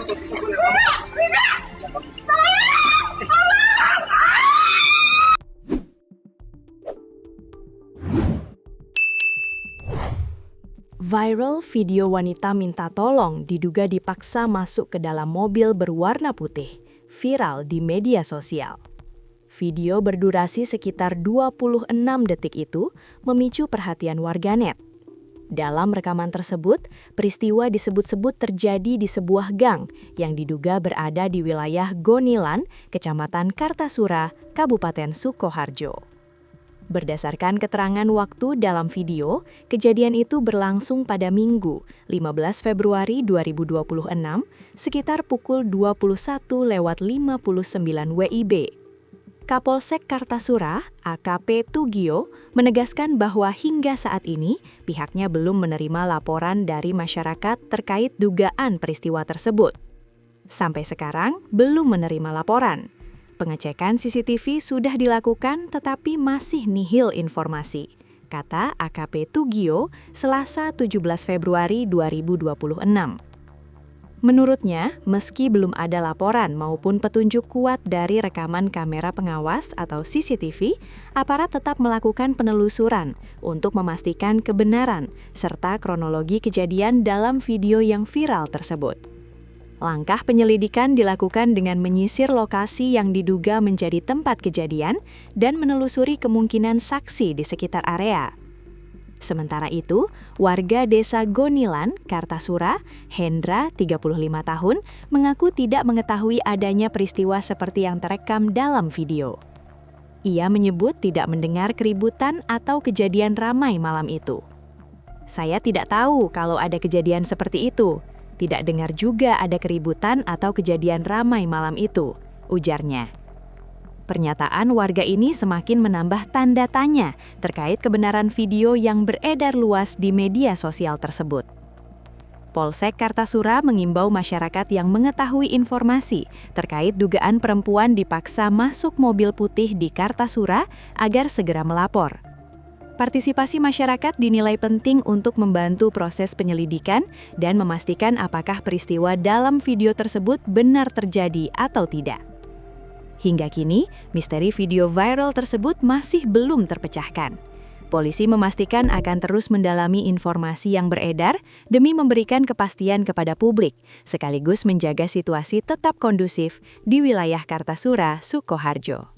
Viral video wanita minta tolong diduga dipaksa masuk ke dalam mobil berwarna putih, viral di media sosial. Video berdurasi sekitar 26 detik itu memicu perhatian warganet. Dalam rekaman tersebut, peristiwa disebut-sebut terjadi di sebuah gang yang diduga berada di wilayah Gonilan, Kecamatan Kartasura, Kabupaten Sukoharjo. Berdasarkan keterangan waktu dalam video, kejadian itu berlangsung pada Minggu, 15 Februari 2026, sekitar pukul 21:59 WIB. Kapolsek Kartasura, AKP Tugio, menegaskan bahwa hingga saat ini pihaknya belum menerima laporan dari masyarakat terkait dugaan peristiwa tersebut. Sampai sekarang, belum menerima laporan. Pengecekan CCTV sudah dilakukan tetapi masih nihil informasi, kata AKP Tugio Selasa 17 Februari 2026. Menurutnya, meski belum ada laporan maupun petunjuk kuat dari rekaman kamera pengawas atau CCTV, aparat tetap melakukan penelusuran untuk memastikan kebenaran serta kronologi kejadian dalam video yang viral tersebut. Langkah penyelidikan dilakukan dengan menyisir lokasi yang diduga menjadi tempat kejadian dan menelusuri kemungkinan saksi di sekitar area. Sementara itu, warga desa Gonilan, Kartasura, Hendra, 35 tahun, mengaku tidak mengetahui adanya peristiwa seperti yang terekam dalam video. Ia menyebut tidak mendengar keributan atau kejadian ramai malam itu. "Saya tidak tahu kalau ada kejadian seperti itu. Tidak dengar juga ada keributan atau kejadian ramai malam itu," ujarnya. Pernyataan warga ini semakin menambah tanda tanya terkait kebenaran video yang beredar luas di media sosial tersebut. Polsek Kartasura mengimbau masyarakat yang mengetahui informasi terkait dugaan perempuan dipaksa masuk mobil putih di Kartasura agar segera melapor. Partisipasi masyarakat dinilai penting untuk membantu proses penyelidikan dan memastikan apakah peristiwa dalam video tersebut benar terjadi atau tidak. Hingga kini, misteri video viral tersebut masih belum terpecahkan. Polisi memastikan akan terus mendalami informasi yang beredar demi memberikan kepastian kepada publik, sekaligus menjaga situasi tetap kondusif di wilayah Kartasura, Sukoharjo.